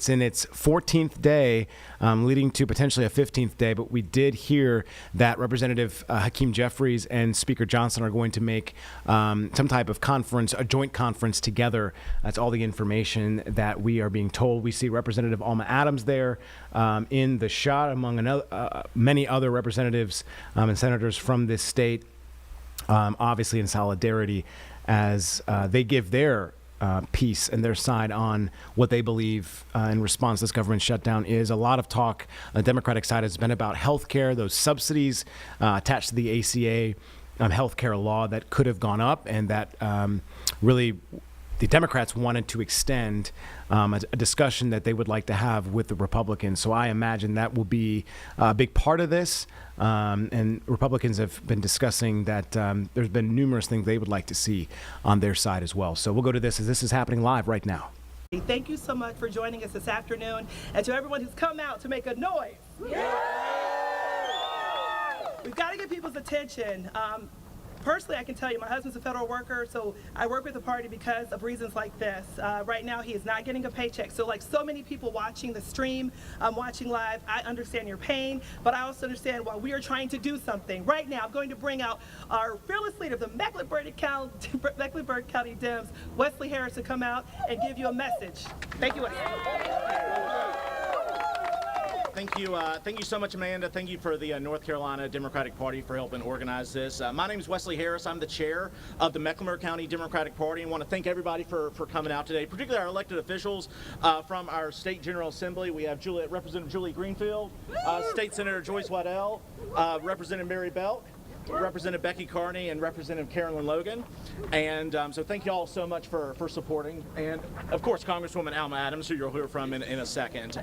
It's in its 14th day, leading to potentially a 15th day, but we did hear that Representative Hakeem Jeffries and Speaker Johnson are going to make some type of conference, a joint conference together. That's all the information that we are being told. We see Representative Alma Adams there in the shot, among many other representatives and senators from this state, obviously in solidarity as they give their piece and their side on what they believe in response to this government shutdown is. A lot of talk on the Democratic side has been about health care, those subsidies attached to the ACA health care law that could have gone up, and that really the Democrats wanted to extend a discussion that they would like to have with the Republicans. So I imagine that will be a big part of this. And Republicans have been discussing that there's been numerous things they would like to see on their side as well. So we'll go to this as this is happening live right now. Thank you so much for joining us this afternoon, and to everyone who's come out to make a noise. Yeah! We've got to get people's attention. Personally, I can tell you, my husband's a federal worker, so I work with the party because of reasons like this. Right now, he is not getting a paycheck. So like so many people watching the stream, watching live, I understand your pain, but I also understand why we are trying to do something. Right now, I'm going to bring out our fearless leader of the Mecklenburg County Dems, Wesley Harris, to come out and give you a message. Thank you, Wesley. Thank you so much, Amanda. Thank you for the North Carolina Democratic Party for helping organize this. My name is Wesley Harris. I'm the chair of the Mecklenburg County Democratic Party, and want to thank everybody for coming out today, particularly our elected officials from our State General Assembly. We have Representative Julie Greenfield, State Senator Joyce Waddell, Representative Mary Belk, Representative Becky Carney, and Representative Carolyn Logan. And so thank you all so much for supporting. And of course, Congresswoman Alma Adams, who you'll hear from in a second.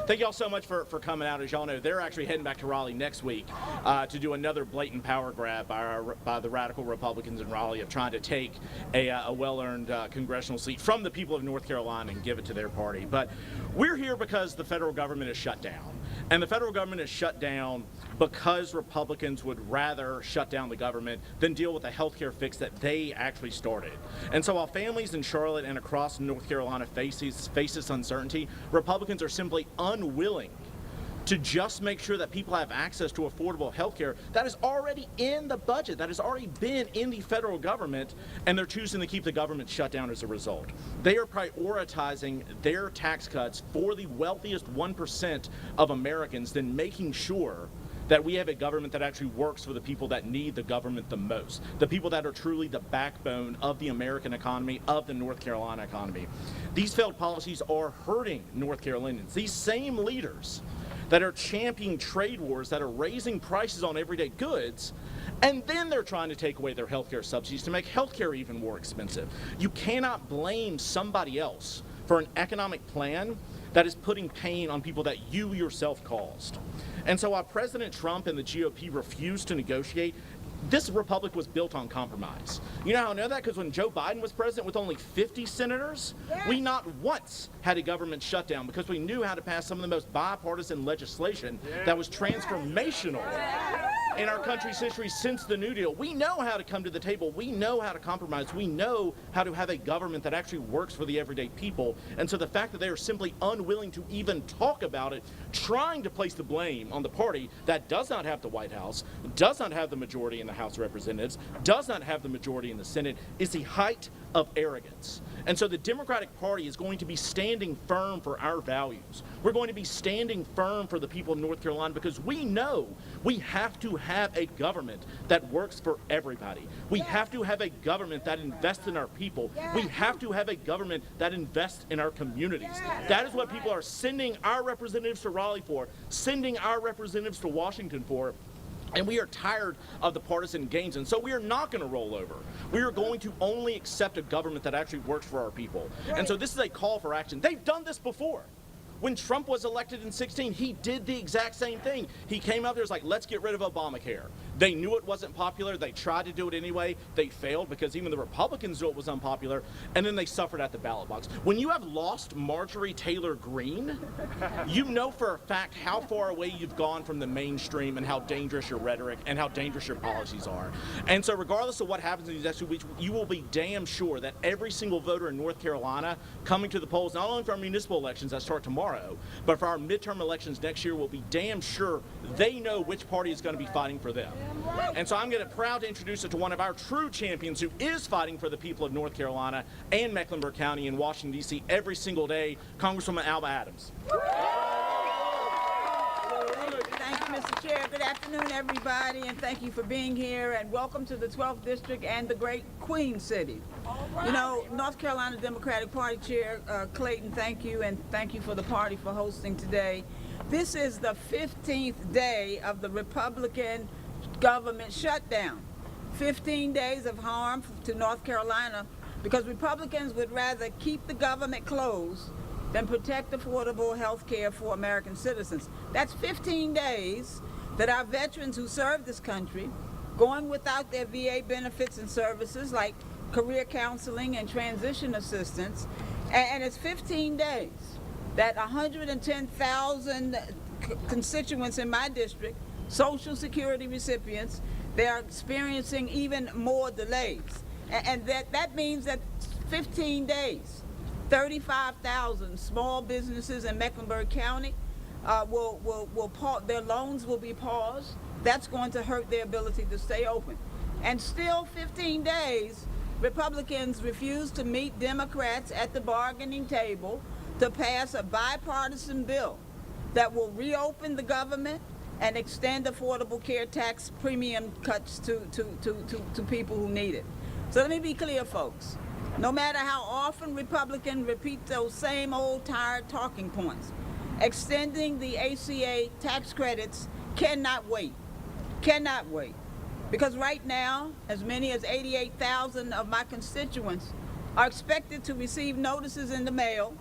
Thank you all so much for coming out. As y'all know, they're actually heading back to Raleigh next week to do another blatant power grab by the radical Republicans in Raleigh of trying to take a well-earned congressional seat from the people of North Carolina and give it to their party. But we're here because the federal government is shut down. And the federal government is shut down because Republicans would rather shut down the government than deal with the health care fix that they actually started. And so while families in Charlotte and across North Carolina face this uncertainty, Republicans are simply unwilling to just make sure that people have access to affordable health care that is already in the budget, that has already been in the federal government, and they're choosing to keep the government shut down as a result. They are prioritizing their tax cuts for the wealthiest 1% of Americans than making sure that we have a government that actually works for the people that need the government the most, the people that are truly the backbone of the American economy, of the North Carolina economy. These failed policies are hurting North Carolinians. These same leaders that are championing trade wars, that are raising prices on everyday goods, and then they're trying to take away their healthcare subsidies to make healthcare even more expensive. You cannot blame somebody else for an economic plan that is putting pain on people that you yourself caused. And so while President Trump and the GOP refused to negotiate, this republic was built on compromise. You know how I know that? Because when Joe Biden was president with only 50 senators, we not once had a government shutdown because we knew how to pass some of the most bipartisan legislation that was transformational in our country's history since the New Deal. We know how to come to the table. We know how to compromise. We know how to have a government that actually works for the everyday people. And so the fact that they are simply unwilling to even talk about it, trying to place the blame on the party that does not have the White House, does not have the majority in the House of Representatives, does not have the majority in the Senate, is the height of arrogance. And so the Democratic Party is going to be standing firm for our values. We're going to be standing firm for the people of North Carolina because we know we have to have a government that works for everybody. We have to have a government that invests in our people. We have to have a government that invests in our communities. That is what people are sending our representatives to Raleigh for, sending our representatives to Washington for. And we are tired of the partisan games, and so we are not going to roll over. We are going to only accept a government that actually works for our people. And so this is a call for action. They've done this before. When Trump was elected in 2016, he did the exact same thing. He came out there and was like, let's get rid of Obamacare. They knew it wasn't popular. They tried to do it anyway. They failed because even the Republicans knew it was unpopular, and then they suffered at the ballot box. When you have lost Marjorie Taylor Greene, you know for a fact how far away you've gone from the mainstream and how dangerous your rhetoric and how dangerous your policies are. And so regardless of what happens in these next 2 weeks, you will be damn sure that every single voter in North Carolina coming to the polls, not only for our municipal elections that start tomorrow, but for our midterm elections next year, will be damn sure they know which party is going to be fighting for them. And so I'm going to proud to introduce it to one of our true champions who is fighting for the people of North Carolina and Mecklenburg County and Washington, D.C. every single day, Congresswoman Alma Adams. Thank you, Mr. Chair. Good afternoon, everybody, and thank you for being here, and welcome to the 12th District and the great Queen City. You know, North Carolina Democratic Party Chair Clayton, thank you, and thank you for the party for hosting today. This is the 15th day of the Republican government shutdown. 15 days of harm to North Carolina because Republicans would rather keep the government closed than protect affordable health care for American citizens. That's 15 days that our veterans who serve this country, going without their VA benefits and services like career counseling and transition assistance, and it's 15 days that 110,000 constituents in my district, Social Security recipients, they are experiencing even more delays. And that means that 15 days, 35,000 small businesses in Mecklenburg County their loans will be paused. That's going to hurt their ability to stay open. And still 15 days, Republicans refuse to meet Democrats at the bargaining table to pass a bipartisan bill that will reopen the government and extend affordable care tax premium cuts to people who need it. So let me be clear, folks. No matter how often Republicans repeat those same old tired talking points, extending the ACA tax credits cannot wait. Cannot wait. Because right now, as many as 88,000 of my constituents are expected to receive notices in the mail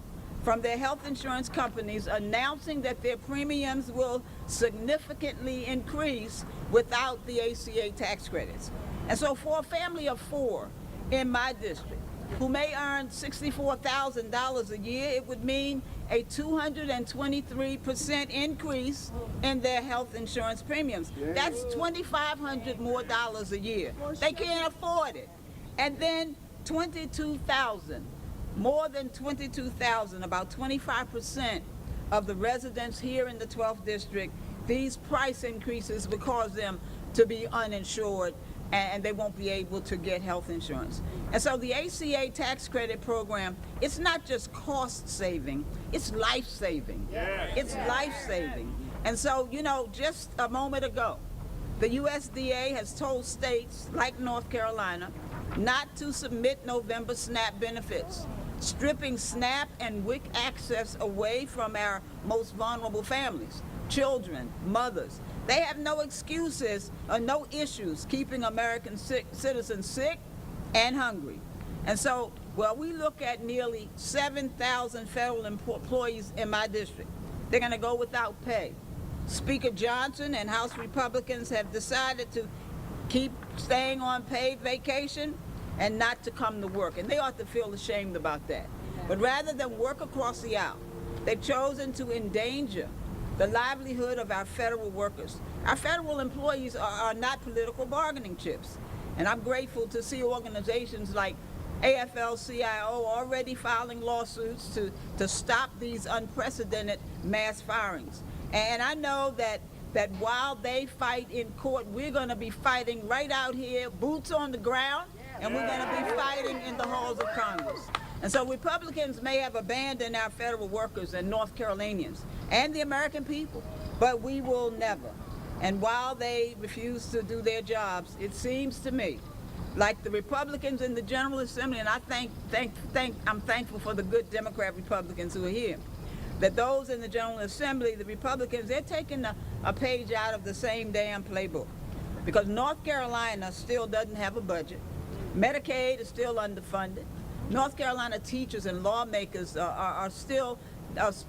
from their health insurance companies announcing that their premiums will significantly increase without the ACA tax credits. And so for a family of 4 in my district who may earn $64,000 a year, it would mean a 223% increase in their health insurance premiums. That's $2,500 more a year. They can't afford it. And then 22,000. More than 22,000, about 25% of the residents here in the 12th District, these price increases will cause them to be uninsured and they won't be able to get health insurance. And so the ACA tax credit program, it's not just cost saving, it's life saving. It's life saving. And so, you know, just a moment ago, the USDA has told states like North Carolina not to submit November SNAP benefits, stripping SNAP and WIC access away from our most vulnerable families, children, mothers. They have no excuses or no issues keeping American citizens sick and hungry. And so, well, we look at nearly 7,000 federal employees in my district. They're going to go without pay. Speaker Johnson and House Republicans have decided to keep staying on paid vacation and not to come to work. And they ought to feel ashamed about that. But rather than work across the aisle, they've chosen to endanger the livelihood of our federal workers. Our federal employees are not political bargaining chips. And I'm grateful to see organizations like AFL-CIO already filing lawsuits to stop these unprecedented mass firings. And I know that while they fight in court, we're going to be fighting right out here, boots on the ground, and we're going to be fighting in the halls of Congress. And so Republicans may have abandoned our federal workers and North Carolinians and the American people, but we will never. And while they refuse to do their jobs, it seems to me like the Republicans in the General Assembly, and I'm thankful for the good Democrat Republicans who are here, that those in the General Assembly, the Republicans, they're taking a page out of the same damn playbook. Because North Carolina still doesn't have a budget. Medicaid is still underfunded. North Carolina teachers and lawmakers are still,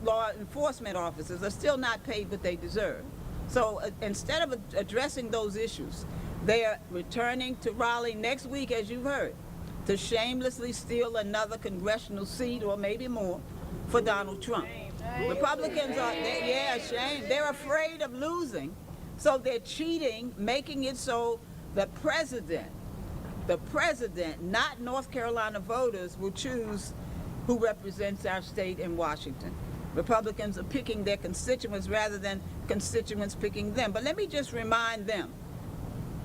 law enforcement officers are still not paid what they deserve. So instead of addressing those issues, they are returning to Raleigh next week, as you've heard, to shamelessly steal another congressional seat or maybe more for Donald Trump. Republicans are, shame. They're afraid of losing, so they're cheating, making it so the president, not North Carolina voters, will choose who represents our state in Washington. Republicans are picking their constituents rather than constituents picking them. But let me just remind them,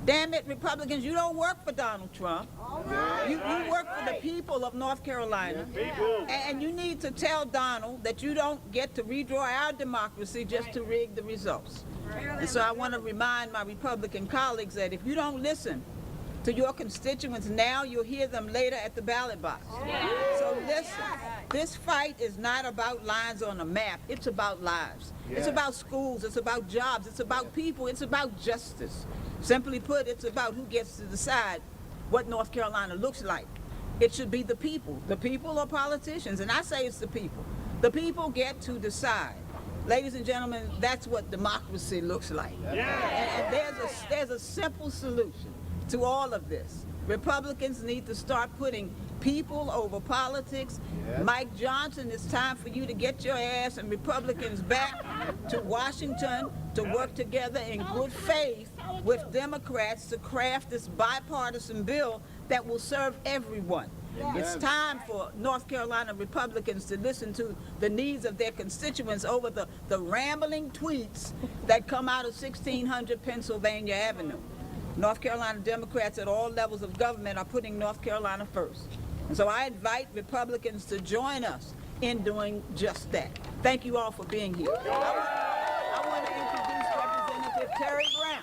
damn it, Republicans, you don't work for Donald Trump. You work for the people of North Carolina. And you need to tell Donald that you don't get to redraw our democracy just to rig the results. And so I want to remind my Republican colleagues that if you don't listen to your constituents now, you'll hear them later at the ballot box. So listen, this fight is not about lines on a map, it's about lives. It's about schools, it's about jobs, it's about people, it's about justice. Simply put, it's about who gets to decide what North Carolina looks like. It should be the people. The people are politicians, and I say it's the people. The people get to decide. Ladies and gentlemen, that's what democracy looks like. And there's a simple solution to all of this. Republicans need to start putting people over politics. Mike Johnson, it's time for you to get your ass and Republicans back to Washington to work together in good faith with Democrats to craft this bipartisan bill that will serve everyone. It's time for North Carolina Republicans to listen to the needs of their constituents over the rambling tweets that come out of 1600 Pennsylvania Avenue. North Carolina Democrats at all levels of government are putting North Carolina first. And so I invite Republicans to join us in doing just that. Thank you all for being here. I want to introduce Representative Terry Brown.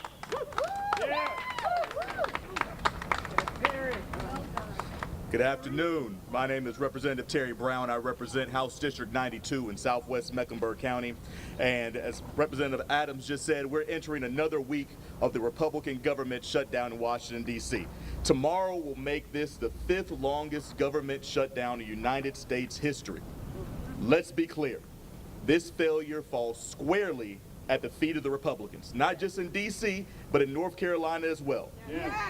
Good afternoon. My name is Representative Terry Brown. I represent House District 92 in Southwest Mecklenburg County. And as Representative Adams just said, we're entering another week of the Republican government shutdown in Washington, D.C. Tomorrow will make this the 5th longest government shutdown in United States history. Let's be clear. This failure falls squarely at the feet of the Republicans, not just in D.C., but in North Carolina as well.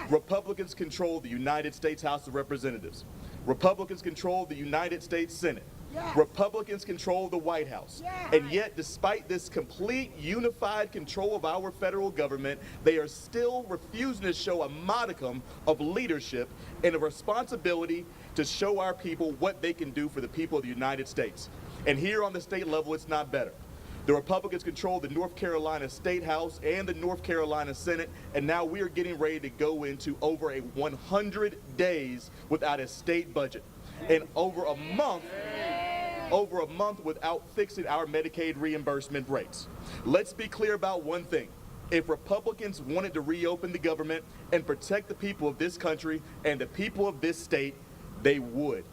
Republicans control the United States House of Representatives. Republicans control the United States Senate. Republicans control the White House. And yet, despite this complete unified control of our federal government, they are still refusing to show a modicum of leadership and a responsibility to show our people what they can do for the people of the United States. And here on the state level, it's not better. The Republicans control the North Carolina State House and the North Carolina Senate, and now we are getting ready to go into over 100 days without a state budget, and over a month without fixing our Medicaid reimbursement rates. Let's be clear about one thing. If Republicans wanted to reopen the government and protect the people of this country and the people of this state, they would.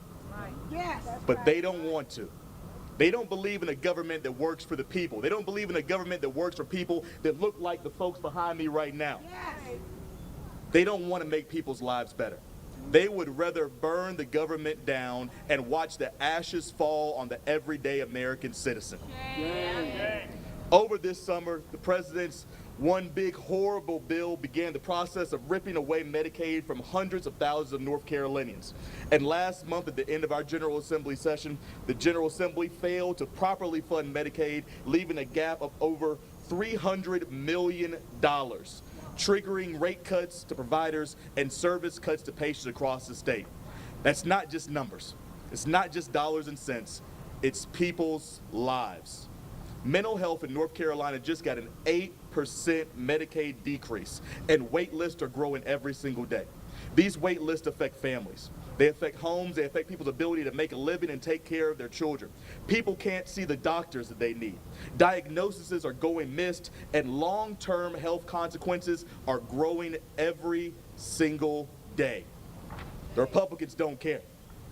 But they don't want to. They don't believe in a government that works for the people. They don't believe in a government that works for people that look like the folks behind me right now. They don't want to make people's lives better. They would rather burn the government down and watch the ashes fall on the everyday American citizen. Over this summer, the president's one big horrible bill began the process of ripping away Medicaid from hundreds of thousands of North Carolinians. And last month at the end of our General Assembly session, the General Assembly failed to properly fund Medicaid, leaving a gap of over $300 million, triggering rate cuts to providers and service cuts to patients across the state. That's not just numbers. It's not just dollars and cents. It's people's lives. Mental health in North Carolina just got an 8% Medicaid decrease, and wait lists are growing every single day. These wait lists affect families. They affect homes. They affect people's ability to make a living and take care of their children. People can't see the doctors that they need. Diagnoses are going missed, and long-term health consequences are growing every single day. The Republicans don't care.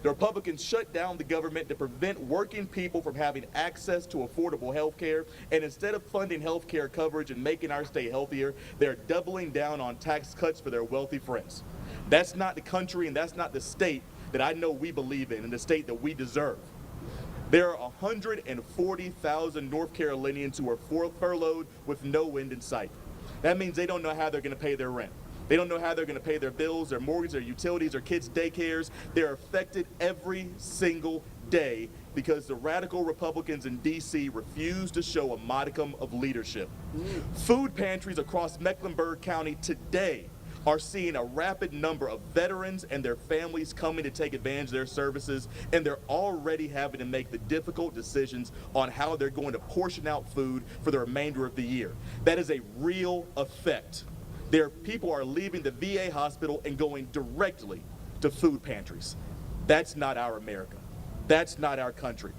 The Republicans shut down the government to prevent working people from having access to affordable health care, and instead of funding health care coverage and making our state healthier, they're doubling down on tax cuts for their wealthy friends. That's not the country and that's not the state that I know we believe in and the state that we deserve. There are 140,000 North Carolinians who are furloughed with no end in sight. That means they don't know how they're going to pay their rent. They don't know how they're going to pay their bills, their mortgage, their utilities, their kids' daycares. They're affected every single day because the radical Republicans in D.C. refuse to show a modicum of leadership. Food pantries across Mecklenburg County today are seeing a rapid number of veterans and their families coming to take advantage of their services, and they're already having to make the difficult decisions on how they're going to portion out food for the remainder of the year. That is a real effect. People are leaving the VA hospital and going directly to food pantries. That's not our America. That's not our country.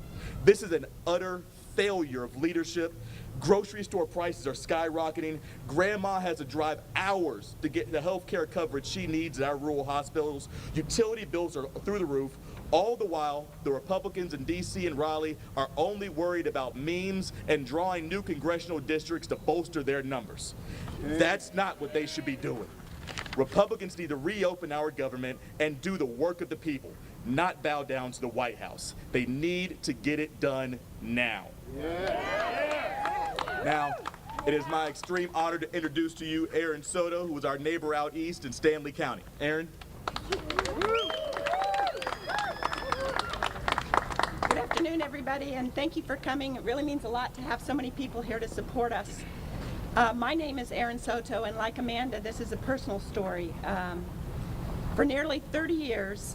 This is an utter failure of leadership. Grocery store prices are skyrocketing. Grandma has to drive hours to get the health care coverage she needs at our rural hospitals. Utility bills are through the roof. All the while, the Republicans in D.C. and Raleigh are only worried about memes and drawing new congressional districts to bolster their numbers. That's not what they should be doing. Republicans need to reopen our government and do the work of the people, not bow down to the White House. They need to get it done now. Now, it is my extreme honor to introduce to you Aaron Soto, who is our neighbor out east in Stanley County. Aaron? Good afternoon, everybody, and thank you for coming. It really means a lot to have so many people here to support us. My name is Aaron Soto, and like Amanda, this is a personal story. For nearly 30 years,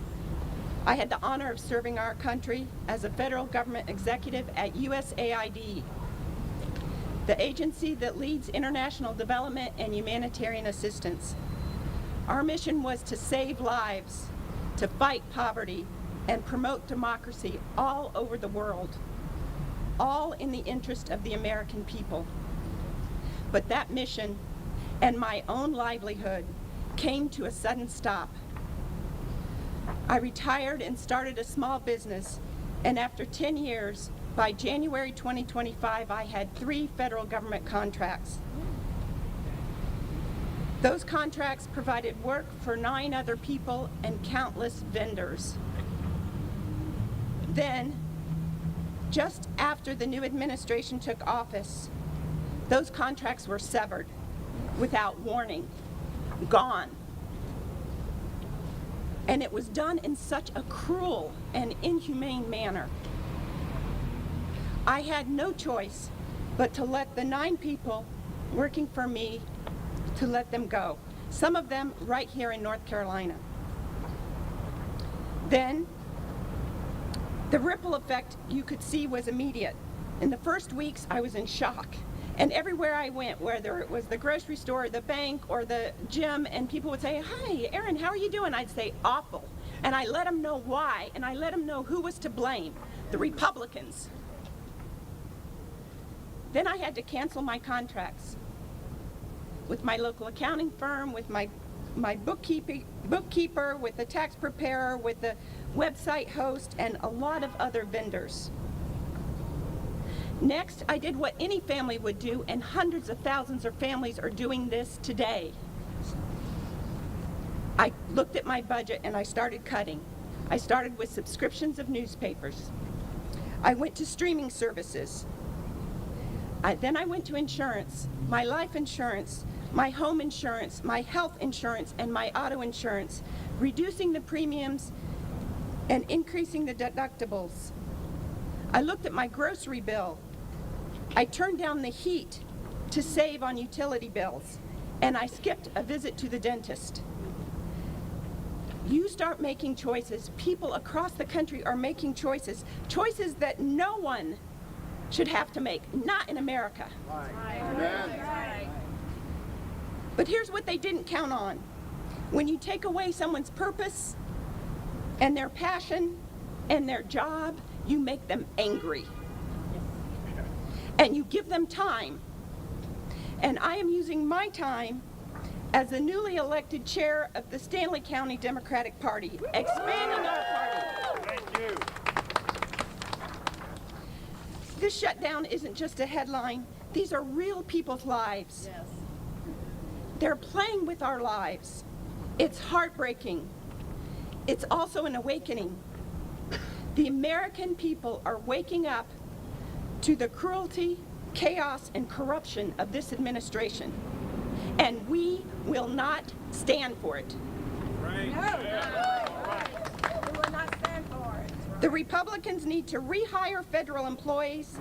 I had the honor of serving our country as a federal government executive at USAID, the agency that leads international development and humanitarian assistance. Our mission was to save lives, to fight poverty, and promote democracy all over the world, all in the interest of the American people. But that mission and my own livelihood came to a sudden stop. I retired and started a small business, and after 10 years, by January 2025, I had 3 federal government contracts. Those contracts provided work for 9 other people and countless vendors. Then, just after the new administration took office, those contracts were severed without warning, gone. And it was done in such a cruel and inhumane manner. I had no choice but to let the 9 people working for me, to let them go. Some of them right here in North Carolina. Then, the ripple effect you could see was immediate. In the first weeks, I was in shock. And everywhere I went, whether it was the grocery store, the bank, or the gym, and people would say, "Hi, Aaron, how are you doing?" I'd say, "Awful." And I let them know why, and I let them know who was to blame, the Republicans. Then I had to cancel my contracts with my local accounting firm, with my bookkeeper, with the tax preparer, with the website host, and a lot of other vendors. Next, I did what any family would do, and hundreds of thousands of families are doing this today. I looked at my budget and I started cutting. I started with subscriptions of newspapers. I went to streaming services. Then I went to insurance, my life insurance, my home insurance, my health insurance, and my auto insurance, reducing the premiums and increasing the deductibles. I looked at my grocery bill. I turned down the heat to save on utility bills, and I skipped a visit to the dentist. You start making choices. People across the country are making choices that no one should have to make, not in America. Amen. But here's what they didn't count on. When you take away someone's purpose and their passion and their job, you make them angry. And you give them time. And I am using my time as the newly elected chair of the Stanley County Democratic Party, expanding our party. Thank you. This shutdown isn't just a headline. These are real people's lives. Yes. They're playing with our lives. It's heartbreaking. It's also an awakening. The American people are waking up to the cruelty, chaos, and corruption of this administration, and we will not stand for it. Right. We will not stand for it. The Republicans need to rehire federal employees,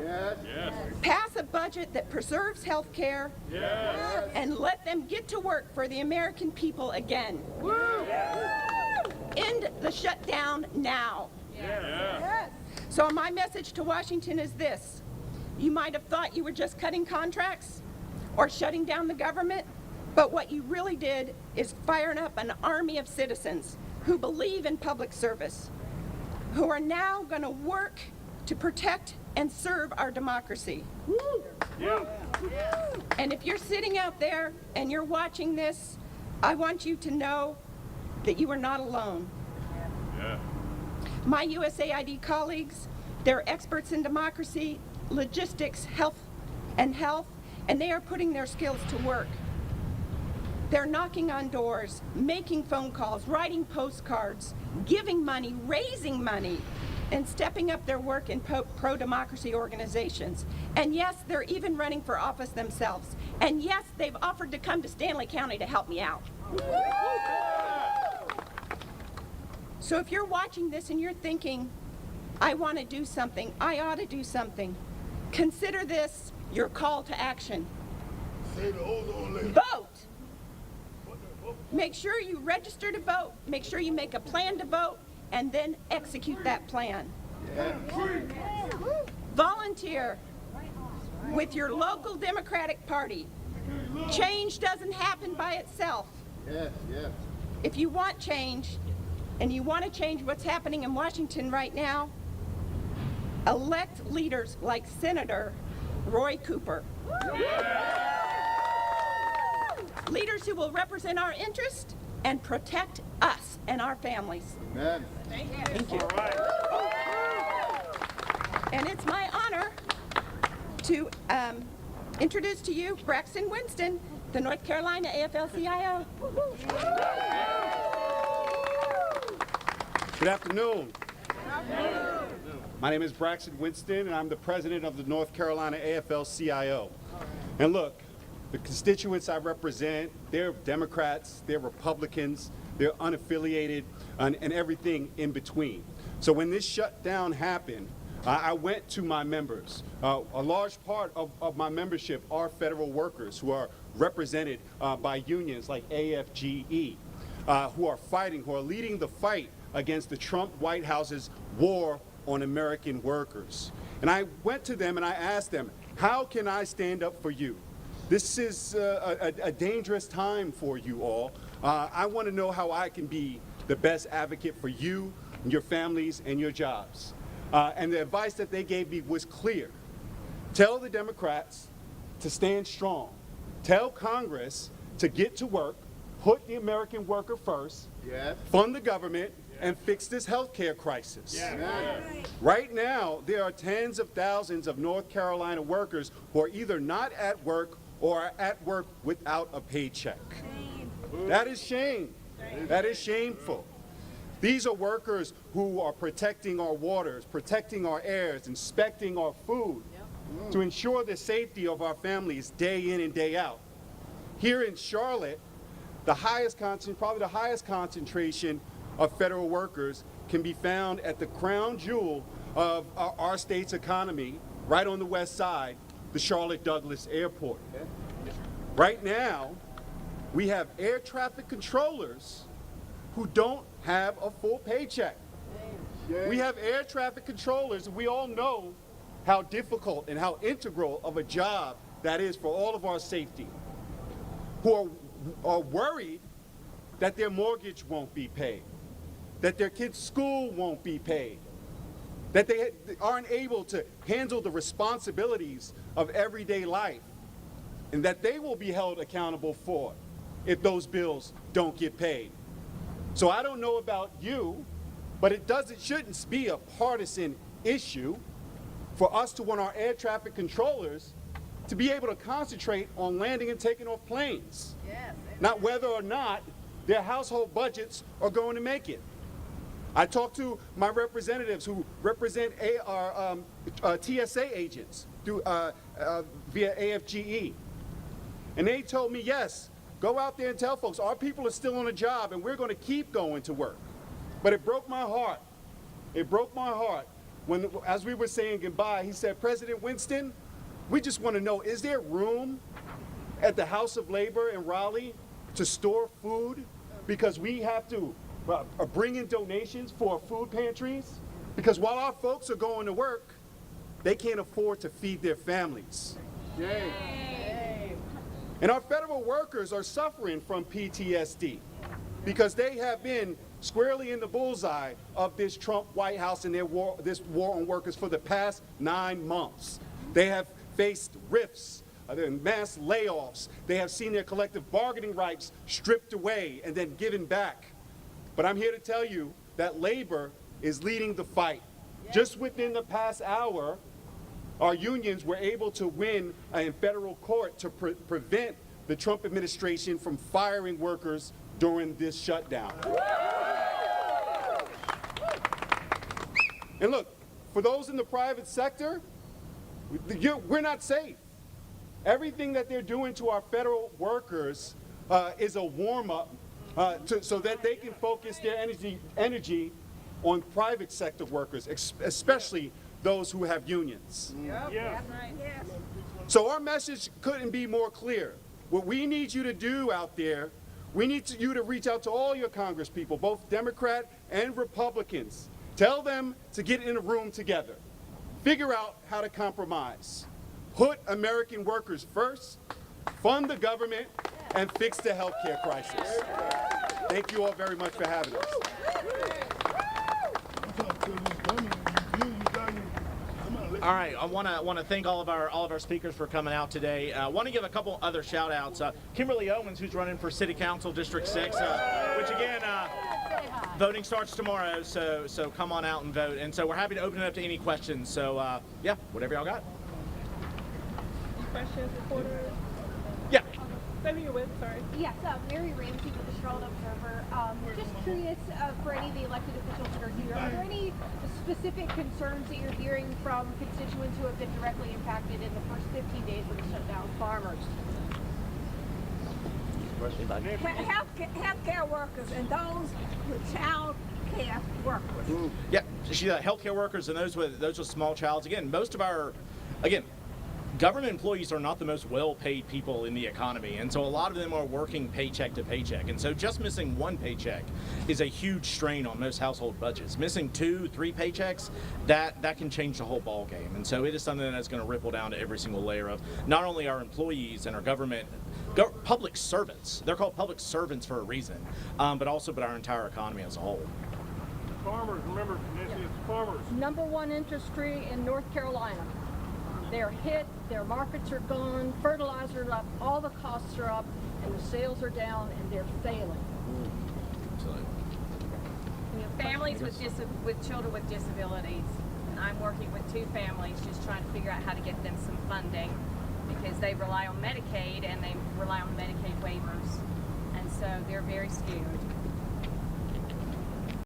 pass a budget that preserves health care, and let them get to work for the American people again. End the shutdown now. So my message to Washington is this. You might have thought you were just cutting contracts or shutting down the government, but what you really did is firing up an army of citizens who believe in public service, who are now going to work to protect and serve our democracy. And if you're sitting out there and you're watching this, I want you to know that you are not alone. My USAID colleagues, they're experts in democracy, logistics, health, and they are putting their skills to work. They're knocking on doors, making phone calls, writing postcards, giving money, raising money, and stepping up their work in pro-democracy organizations. And yes, they're even running for office themselves. And yes, they've offered to come to Stanley County to help me out. So if you're watching this and you're thinking, I want to do something, I ought to do something, consider this your call to action. Vote! Make sure you register to vote, make sure you make a plan to vote, and then execute that plan. Volunteer with your local Democratic Party. Change doesn't happen by itself. If you want change, and you want to change what's happening in Washington right now, elect leaders like Senator Roy Cooper. Leaders who will represent our interest and protect us and our families. Amen. Thank you. And it's my honor to introduce to you Braxton Winston, the North Carolina AFL-CIO. Good afternoon. My name is Braxton Winston, and I'm the president of the North Carolina AFL-CIO. And look, the constituents I represent, they're Democrats, they're Republicans, they're unaffiliated, and everything in between. So when this shutdown happened, I went to my members. A large part of my membership are federal workers who are represented by unions like AFGE, who are fighting, who are leading the fight against the Trump White House's war on American workers. And I went to them and I asked them, how can I stand up for you? This is a dangerous time for you all. I want to know how I can be the best advocate for you, and your families, and your jobs. And the advice that they gave me was clear. Tell the Democrats to stand strong. Tell Congress to get to work, put the American worker first, fund the government, and fix this health care crisis. Right now, there are tens of thousands of North Carolina workers who are either not at work or are at work without a paycheck. That is shame. That is shameful. These are workers who are protecting our waters, protecting our airs, inspecting our food to ensure the safety of our families day in and day out. Here in Charlotte, probably the highest concentration of federal workers can be found at the crown jewel of our state's economy, right on the west side, the Charlotte Douglas Airport. Right now, we have air traffic controllers who don't have a full paycheck. We have air traffic controllers, and we all know how difficult and how integral of a job that is for all of our safety, who are worried that their mortgage won't be paid, that their kids' school won't be paid, that they aren't able to handle the responsibilities of everyday life, and that they will be held accountable for if those bills don't get paid. So I don't know about you, but it shouldn't be a partisan issue for us to want our air traffic controllers to be able to concentrate on landing and taking off planes, not whether or not their household budgets are going to make it. I talked to my representatives who represent TSA agents through, via AFGE. And they told me, yes, go out there and tell folks our people are still on the job and we're going to keep going to work. But it broke my heart. It broke my heart when, as we were saying goodbye, he said, President Winston, we just want to know, is there room at the House of Labor in Raleigh to store food? Because we have to bring in donations for food pantries. Because while our folks are going to work, they can't afford to feed their families. Yay. And our federal workers are suffering from PTSD because they have been squarely in the bullseye of this Trump White House and this war on workers for the past 9 months. They have faced rifts, mass layoffs. They have seen their collective bargaining rights stripped away and then given back. But I'm here to tell you that labor is leading the fight. Just within the past hour, our unions were able to win in federal court to prevent the Trump administration from firing workers during this shutdown. And look, for those in the private sector, we're not safe. Everything that they're doing to our federal workers is a warm-up so that they can focus their energy on private sector workers, especially those who have unions. So our message couldn't be more clear. What we need you to do out there, we need you to reach out to all your congresspeople, both Democrat and Republicans. Tell them to get in a room together. Figure out how to compromise. Put American workers first, fund the government, and fix the health care crisis. Thank you all very much for having us. All right, I want to thank all of our speakers for coming out today. I want to give a couple other shout outs. Kimberly Owens, who's running for City Council District 6, which again, voting starts tomorrow, so come on out and vote. And so we're happy to open it up to any questions. So yeah, whatever y'all got. Questions, reporters? Yeah. Maybe you're with, sorry. Yes, Mary Ramsey with the Charlotte Observer. Just curious for any of the elected officials that are here, are there any specific concerns that you're hearing from constituents who have been directly impacted in the first 15 days of the shutdown? Farmers. Healthcare workers and those with child care workers. Yeah, healthcare workers and those with small childs. Again, most of our, government employees are not the most well-paid people in the economy, and so a lot of them are working paycheck to paycheck, and so just missing one paycheck is a huge strain on most household budgets. Missing 2-3 paychecks, that can change the whole ball game, and so it is something that's going to ripple down to every single layer of not only our employees and our government, public servants. They're called public servants for a reason, but our entire economy as a whole. Farmers, remember, Nancy, it's farmers. #1 industry in North Carolina. They're hit, their markets are gone, fertilizer's up, all the costs are up, and the sales are down, and they're failing. Absolutely. We have families with children with disabilities. I'm working with 2 families just trying to figure out how to get them some funding because they rely on Medicaid and they rely on Medicaid waivers, and so they're very skewed.